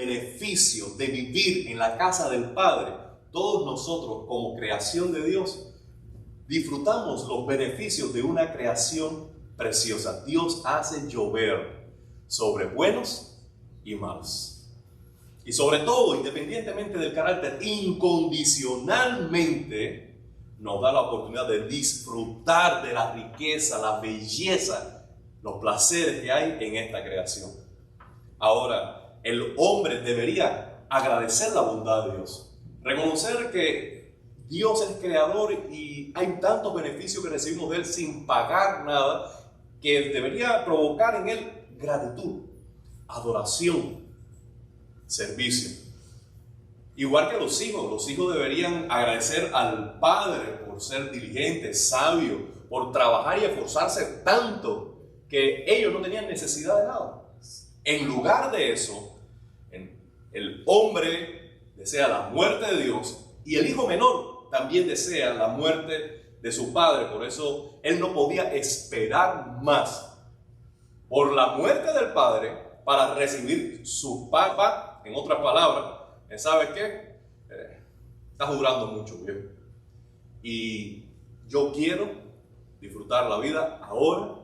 beneficio de vivir en la casa del Padre, todos nosotros como creación de Dios, disfrutamos los beneficios de una creación preciosa. Dios hace llover sobre buenos y malos. Y sobre todo, independientemente del carácter, incondicionalmente nos da la oportunidad de disfrutar de la riqueza, la belleza, los placeres que hay en esta creación. Ahora, el hombre debería agradecer la bondad de Dios, reconocer que Dios es creador y hay tantos beneficios que recibimos de Él sin pagar nada, que debería provocar en Él gratitud, adoración, servicio. Igual que los hijos deberían agradecer al Padre por ser diligente, sabio, por trabajar y esforzarse tanto que ellos no tenían necesidad de nada. En lugar de eso, el hombre desea la muerte de Dios y el hijo menor también desea la muerte de su padre. Por eso él no podía esperar más por la muerte del padre para recibir su papá. En otras palabras, ¿sabe qué? Está jurando mucho, viejo. Y yo quiero disfrutar la vida ahora,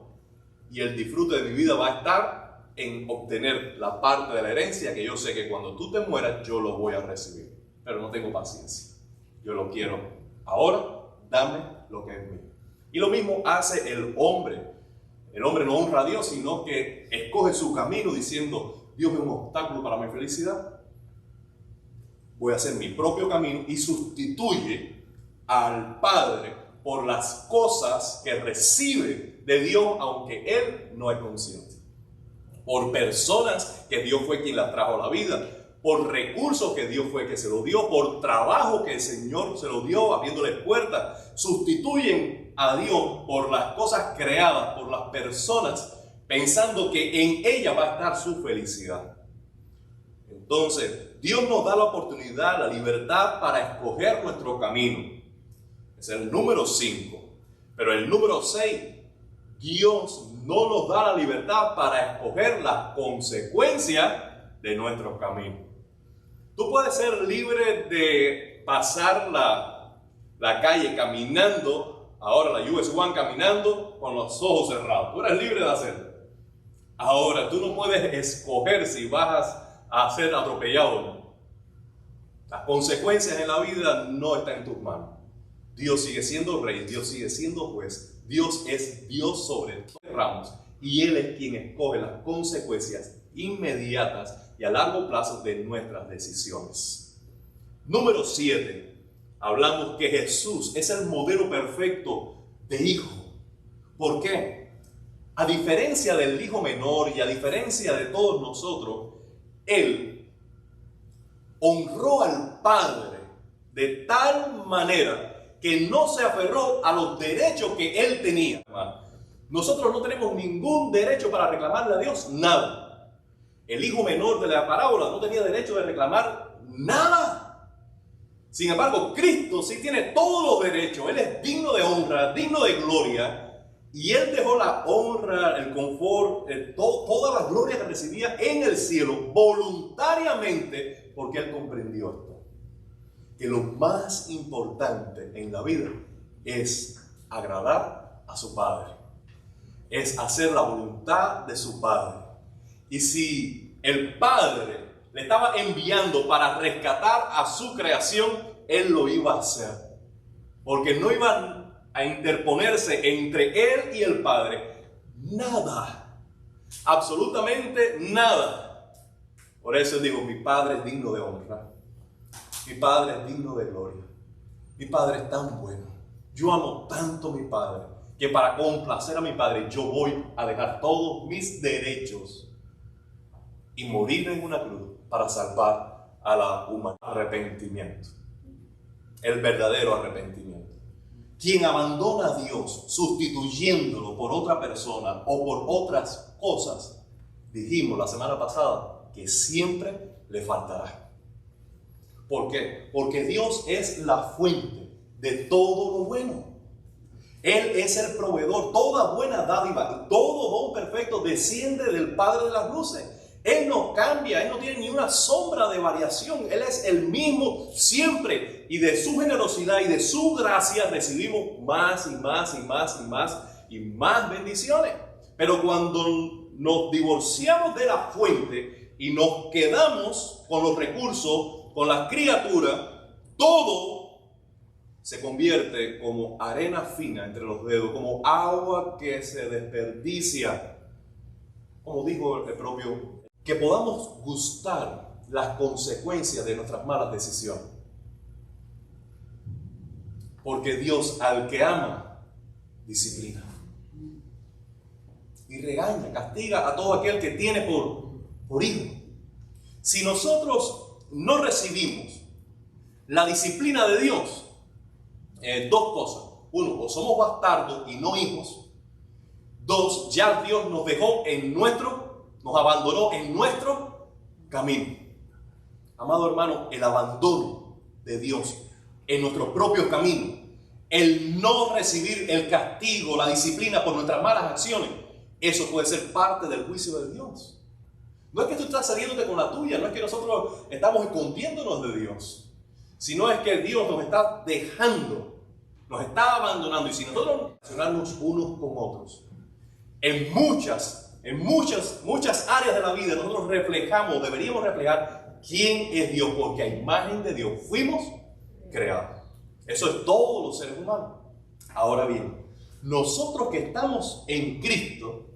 y el disfrute de mi vida va a estar en obtener la parte de la herencia que yo sé que cuando tú te mueras yo lo voy a recibir, pero no tengo paciencia. Yo lo quiero ahora, dame lo que es mío. Y lo mismo hace el hombre. El hombre no honra a Dios, sino que escoge su camino diciendo: Dios es un obstáculo para mi felicidad. Voy a hacer mi propio camino, y sustituye al Padre por las cosas que recibe de Dios, aunque él no es consciente. Por personas que Dios fue quien las trajo a la vida, por recursos que Dios fue que se lo dio, por trabajo que el Señor se lo dio, abriéndole puertas. Sustituyen a Dios por las cosas creadas, por las personas, pensando que en ella va a estar su felicidad. Entonces, Dios nos da la oportunidad, la libertad para escoger nuestro camino. Es el número 5. Pero el número 6, Dios no nos da la libertad para escoger las consecuencias de nuestro camino. Tú puedes ser libre de pasar la calle caminando, ahora la US 1 caminando con los ojos cerrados. Tú eres libre de hacerlo. Ahora, tú no puedes escoger si vas a ser atropellado o no. Las consecuencias en la vida no están en tus manos. Dios sigue siendo rey, Dios sigue siendo juez, Dios es Dios sobre todos los ramos, y Él es quien escoge las consecuencias inmediatas y a largo plazo de nuestras decisiones. Número 7. Hablamos que Jesús es el modelo perfecto de hijo. ¿Por qué? A diferencia del hijo menor y a diferencia de todos nosotros, Él honró al Padre de tal manera que no se aferró a los derechos que Él tenía. Nosotros no tenemos ningún derecho para reclamarle a Dios nada. El hijo menor de la parábola no tenía derecho de reclamar nada. Sin embargo, Cristo sí tiene todos los derechos. Él es digno de honra, digno de gloria. Y Él dejó la honra, el confort, toda la gloria que recibía en el cielo voluntariamente, porque Él comprendió esto. Que lo más importante en la vida es agradar a su Padre. Es hacer la voluntad de su Padre. Y si el Padre le estaba enviando para rescatar a su creación, Él lo iba a hacer. Porque no iba a interponerse entre Él y el Padre nada. Absolutamente nada. Por eso Él dijo: mi Padre es digno de honra. Mi Padre es digno de gloria. Mi Padre es tan bueno. Yo amo tanto a mi Padre que para complacer a mi Padre yo voy a dejar todos mis derechos y morir en una cruz para salvar a la humanidad. Arrepentimiento. El verdadero arrepentimiento. Quien abandona a Dios sustituyéndolo por otra persona o por otras cosas, dijimos la semana pasada que siempre le faltará. ¿Por qué? Porque Dios es la fuente de todo lo bueno. Él es el proveedor. Toda buena dádiva y todo don perfecto desciende del Padre de las luces. Él no cambia, Él no tiene ni una sombra de variación. Él es el mismo siempre. Y de su generosidad y de su gracia recibimos más y más y más y más y más bendiciones. Pero cuando nos divorciamos de la fuente y nos quedamos con los recursos, con las criaturas, todo se convierte como arena fina entre los dedos, como agua que se desperdicia. Como dijo el propio, que podamos gustar las consecuencias de nuestras malas decisiones. Porque Dios al que ama, disciplina. Y regaña, castiga a todo aquel que tiene por hijo. Si nosotros no recibimos la disciplina de Dios, dos cosas. Uno, o somos bastardos y no hijos. Dos, ya Dios nos dejó nos abandonó en nuestro camino. Amado hermano, el abandono de Dios en nuestro propio camino, el no recibir el castigo, la disciplina por nuestras malas acciones, eso puede ser parte del juicio de Dios. No es que tú estás saliéndote con la tuya, no es que nosotros estamos escondiéndonos de Dios, sino es que Dios nos está dejando, nos está abandonando. Y si nosotros relacionarnos unos con otros, en muchas áreas de la vida nosotros deberíamos reflejar quién es Dios, porque a imagen de Dios fuimos creados. Eso es todos los seres humanos. Ahora bien, nosotros que estamos en Cristo,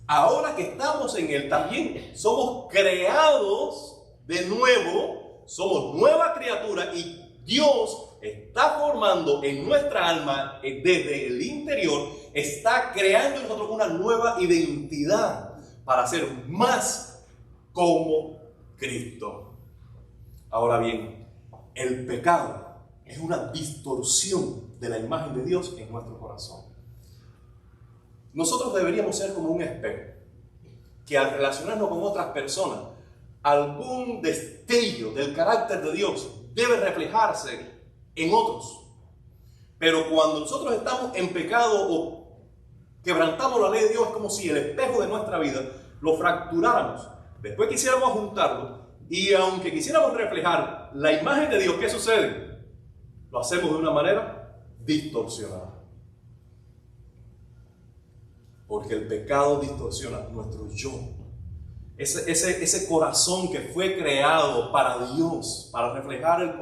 ahora que estamos en Él, también somos creados de nuevo, somos nueva criatura y Dios está formando en nuestra alma, desde el interior, está creando en nosotros una nueva identidad para ser más como Cristo. Ahora bien, el pecado es una distorsión de la imagen de Dios en nuestro corazón. Nosotros deberíamos ser como un espejo, que al relacionarnos con otras personas, algún destello del carácter de Dios debe reflejarse en otros. Pero cuando nosotros estamos en pecado o quebrantamos la ley de Dios, es como si el espejo de nuestra vida lo fracturáramos. Después quisiéramos juntarlo y aunque quisiéramos reflejar la imagen de Dios, ¿qué sucede? Lo hacemos de una manera distorsionada. Porque el pecado distorsiona nuestro yo. Ese corazón que fue creado para Dios, para reflejar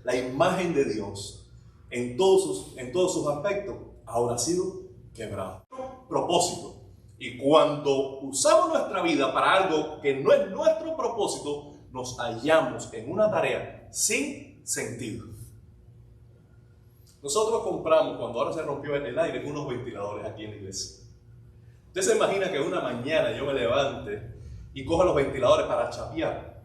la imagen de Dios en todos sus aspectos, ahora ha sido quebrado. Propósito. Y cuando usamos nuestra vida para algo que no es nuestro propósito, nos hallamos en una tarea sin sentido. Nosotros compramos, cuando ahora se rompió el aire, unos ventiladores aquí en la iglesia. Usted se imagina que una mañana yo me levante y coja los ventiladores para chapear.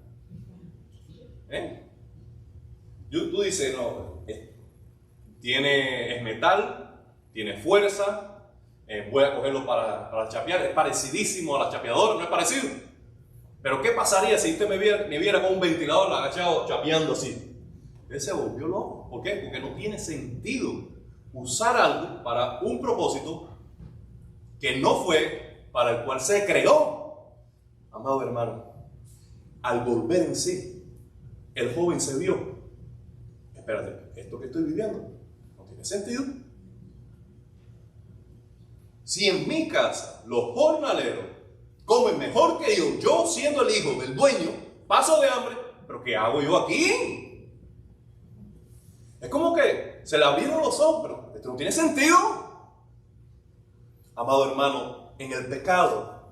Tú dices, no, es metal, tiene fuerza, voy a cogerlo para chapear, es parecidísimo a la chapeadora, no es parecido. Pero ¿qué pasaría si usted me viera con un ventilador agachado chapeando así? Él se volvió loco. ¿Por qué? Porque no tiene sentido usar algo para un propósito que no fue para el cual se creó. Amado hermano, al volver en sí, el joven se vio. Espérate, esto que estoy viviendo no tiene sentido. Si en mi casa los jornaleros comen mejor que yo siendo el hijo del dueño, paso de hambre, ¿pero qué hago yo aquí? Es como que se le abrieron los ojos, pero esto no tiene sentido. Amado hermano, en el pecado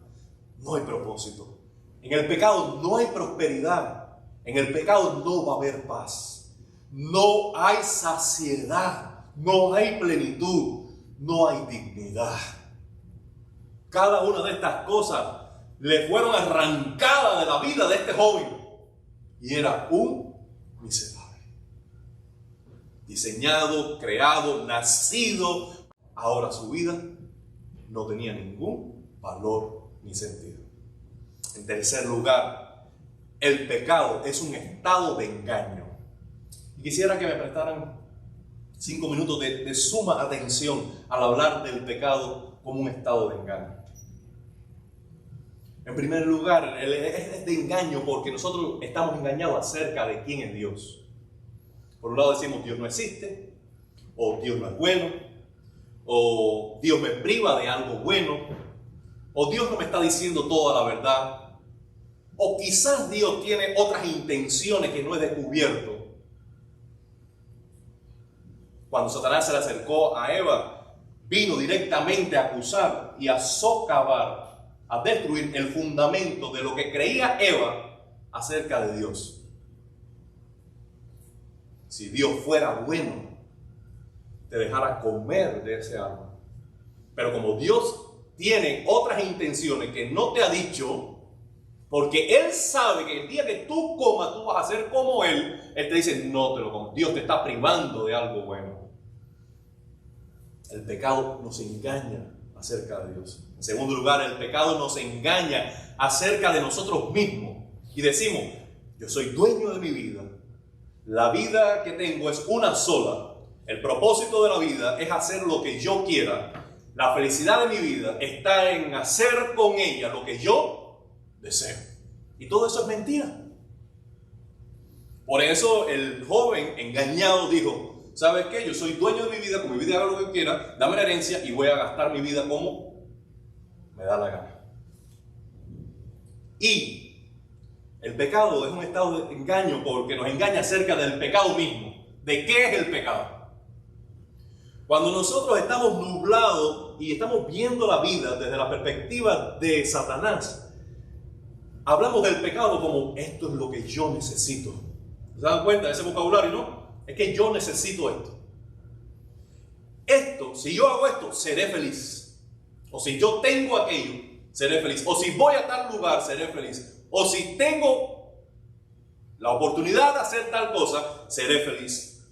no hay propósito. En el pecado no hay prosperidad. En el pecado no va a haber paz. No hay saciedad. No hay plenitud. No hay dignidad. Cada una de estas cosas le fueron arrancadas de la vida de este joven. Y era un miserable. Diseñado, creado, nacido. Ahora su vida no tenía ningún valor ni sentido. En tercer lugar, el pecado es un estado de engaño. Y quisiera que me prestaran 5 minutos de suma atención al hablar del pecado como un estado de engaño. En primer lugar, es de engaño porque nosotros estamos engañados acerca de quién es Dios. Por un lado decimos Dios no existe, o Dios no es bueno, o Dios me priva de algo bueno, o Dios no me está diciendo toda la verdad, o quizás Dios tiene otras intenciones que no he descubierto. Cuando Satanás se le acercó a Eva, vino directamente a acusar y a socavar, a destruir el fundamento de lo que creía Eva acerca de Dios. Si Dios fuera bueno, te dejara comer de ese árbol. Pero como Dios tiene otras intenciones que no te ha dicho, porque Él sabe que el día que tú comas, tú vas a ser como Él te dice, no te lo comas. Dios te está privando de algo bueno. El pecado nos engaña acerca de Dios. En segundo lugar, el pecado nos engaña acerca de nosotros mismos. Y decimos, yo soy dueño de mi vida. La vida que tengo es una sola. El propósito de la vida es hacer lo que yo quiera. La felicidad de mi vida está en hacer con ella lo que yo deseo. Y todo eso es mentira. Por eso el joven engañado dijo, ¿sabes qué? Yo soy dueño de mi vida, con mi vida hago lo que quiera, dame la herencia y voy a gastar mi vida como me da la gana. Y el pecado es un estado de engaño porque nos engaña acerca del pecado mismo. ¿De qué es el pecado? Cuando nosotros estamos nublados y estamos viendo la vida desde la perspectiva de Satanás, hablamos del pecado como esto es lo que yo necesito. ¿Se dan cuenta de ese vocabulario, no? Es que yo necesito esto. Esto, si yo hago esto, seré feliz. O si yo tengo aquello, seré feliz. O si voy a tal lugar, seré feliz. O si tengo la oportunidad de hacer tal cosa, seré feliz.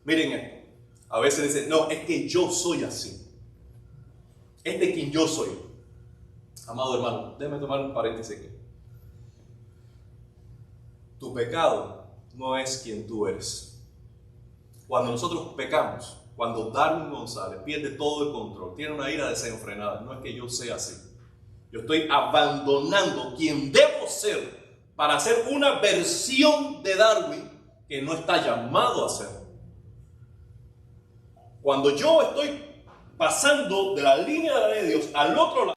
Miren esto. A veces dicen, no, es que yo soy así. Es de quien yo soy. Amado hermano, déjame tomar un paréntesis aquí. Tu pecado no es quien tú eres. Cuando nosotros pecamos, cuando Darwin González pierde todo el control, tiene una ira desenfrenada, no es que yo sea así. Yo estoy abandonando quien debo ser para ser una versión de Darwin que no está llamado a ser. Cuando yo estoy pasando de la línea de la ley de Dios al otro lado,